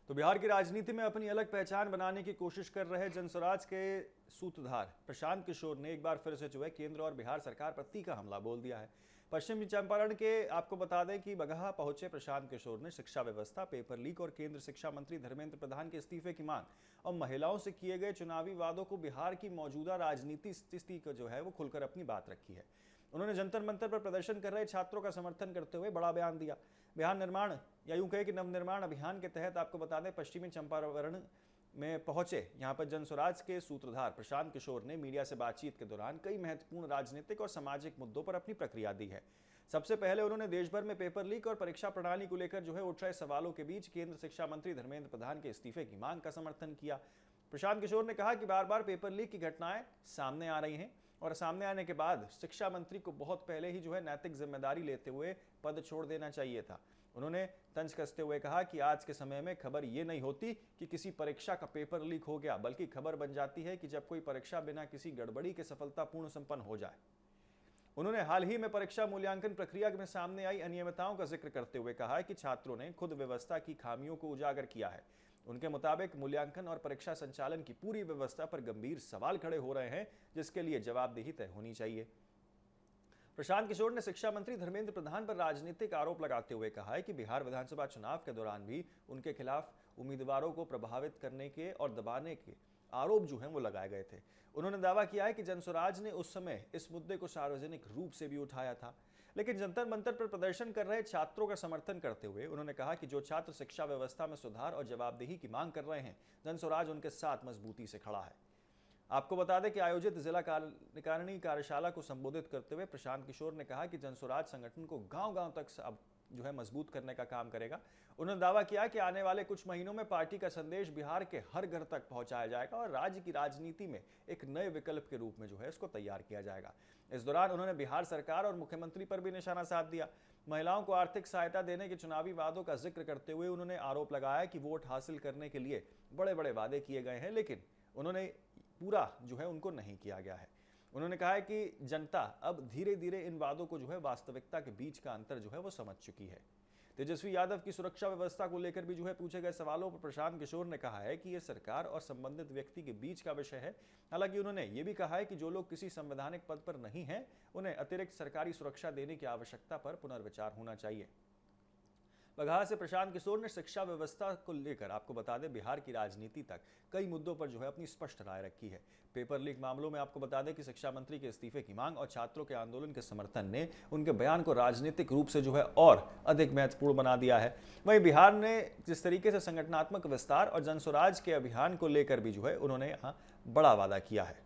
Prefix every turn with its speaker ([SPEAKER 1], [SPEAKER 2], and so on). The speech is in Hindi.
[SPEAKER 1] तो बिहार की राजनीति में अपनी अलग पहचान बनाने की कोशिश कर रहे जनस्वराज के सूत्रधार प्रशांत किशोर ने एक बार फिर से जो है केंद्र और बिहार सरकार पर तीखा हमला बोल दिया है। पश्चिमी चंपारण के आपको बता दें कि बगहा पहुंचे प्रशांत किशोर ने शिक्षा व्यवस्था, पेपर लीक और केंद्र शिक्षा मंत्री धर्मेंद्र प्रधान के इस्तीफे की मांग और महिलाओं से किए गए चुनावी वादों को बिहार की मौजूदा राजनीति स्थिति को जो है वो खुलकर अपनी बात रखी है। उन्होंने जंतर मंतर पर प्रदर्शन कर रहे छात्रों का समर्थन करते हुए बड़ा बयान दिया। बिहार निर्माण या यूं कहे कि नवनिर्माण अभियान के तहत आपको बता दें पश्चिमी चंपारण में पहुंचे यहां पर जनस्वराज के सूत्रधार प्रशांत किशोर ने मीडिया से बातचीत के दौरान कई महत्वपूर्ण राजनीतिक और सामाजिक मुद्दों पर अपनी प्रतिक्रिया दी है। सबसे पहले उन्होंने देश भर में पेपर लीक और परीक्षा प्रणाली को लेकर जो है उठ रहे सवालों के बीच केंद्र शिक्षा मंत्री धर्मेंद्र प्रधान के इस्तीफे की मांग का समर्थन किया। प्रशांत किशोर ने कहा कि बार बार पेपर लीक की घटनाएं सामने आ रही हैं और सामने आने के बाद शिक्षा मंत्री को बहुत पहले ही जो है नैतिक जिम्मेदारी लेते हुए पद छोड़ देना चाहिए था। उन्होंने तंज कसते हुए कहा कि आज के समय में खबर ये नहीं होती कि किसी परीक्षा का पेपर लीक हो गया, बल्कि खबर बन जाती है कि जब कोई परीक्षा बिना किसी गड़बड़ी के सफलतापूर्ण संपन्न हो जाए। उन्होंने हाल ही में परीक्षा मूल्यांकन प्रक्रिया में सामने आई अनियमितताओं का जिक्र करते हुए कहा कि छात्रों ने खुद व्यवस्था की खामियों को उजागर किया है। उनके मुताबिक मूल्यांकन और परीक्षा संचालन की पूरी व्यवस्था पर गंभीर सवाल खड़े हो रहे हैं, जिसके लिए जवाबदेही तय होनी चाहिए। प्रशांत किशोर ने शिक्षा मंत्री धर्मेंद्र प्रधान पर राजनीतिक आरोप लगाते हुए कहा है कि बिहार विधानसभा चुनाव के दौरान भी उनके खिलाफ उम्मीदवारों को प्रभावित करने के और दबाने के आरोप जो हैं वो लगाए गए थे। उन्होंने दावा किया है कि जनस्वराज ने उस समय इस मुद्दे को सार्वजनिक रूप से भी उठाया था, लेकिन जंतर मंतर पर प्रदर्शन कर रहे छात्रों का समर्थन करते हुए उन्होंने कहा कि जो छात्र शिक्षा व्यवस्था में सुधार और जवाबदेही की मांग कर रहे हैं, जनस्वराज उनके साथ मजबूती से खड़ा है। आपको बता दें कि आयोजित जिला कार्यकारिणी कार्यशाला को संबोधित करते हुए प्रशांत किशोर ने कहा कि जनस्वराज संगठन को गांव-गांव तक अब जो है मजबूत करने का काम करेगा। उन्होंने दावा किया कि आने वाले कुछ महीनों में पार्टी का संदेश बिहार के हर घर तक पहुंचाया जाएगा और राज्य की राजनीति में एक नए विकल्प के रूप में जो है इसको तैयार किया जाएगा। इस दौरान उन्होंने बिहार सरकार और मुख्यमंत्री पर भी निशाना साध दिया। महिलाओं को आर्थिक सहायता देने के चुनावी वादों का जिक्र करते हुए उन्होंने आरोप लगाया कि वोट हासिल करने के लिए बड़े बड़े वादे किए गए हैं, लेकिन उन्होंने पूरा जो है उनको नहीं किया गया है। उन्होंने कहा है कि जनता अब धीरे धीरे इन वादों को जो है वास्तविकता के बीच का अंतर जो है वो समझ चुकी है। तेजस्वी यादव की सुरक्षा व्यवस्था को लेकर भी जो है पूछे गए सवालों पर प्रशांत किशोर ने कहा है कि यह सरकार और संबंधित व्यक्ति के बीच का विषय है। हालांकि उन्होंने ये भी कहा है कि जो लोग किसी संवैधानिक पद पर नहीं हैं, उन्हें अतिरिक्त सरकारी सुरक्षा देने की आवश्यकता पर पुनर्विचार होना चाहिए। बगहा से प्रशांत किशोर ने शिक्षा व्यवस्था को लेकर आपको बता दें बिहार की राजनीति तक कई मुद्दों पर जो है अपनी स्पष्ट राय रखी है। पेपर लीक मामलों में आपको बता दें कि शिक्षा मंत्री के इस्तीफे की मांग और छात्रों के आंदोलन के समर्थन ने उनके बयान को राजनीतिक रूप से जो है और अधिक महत्वपूर्ण बना दिया है। वहीं बिहार ने जिस तरीके से संगठनात्मक विस्तार और जनस्वराज के अभियान को लेकर भी जो है उन्होंने यहाँ बड़ा वादा किया है।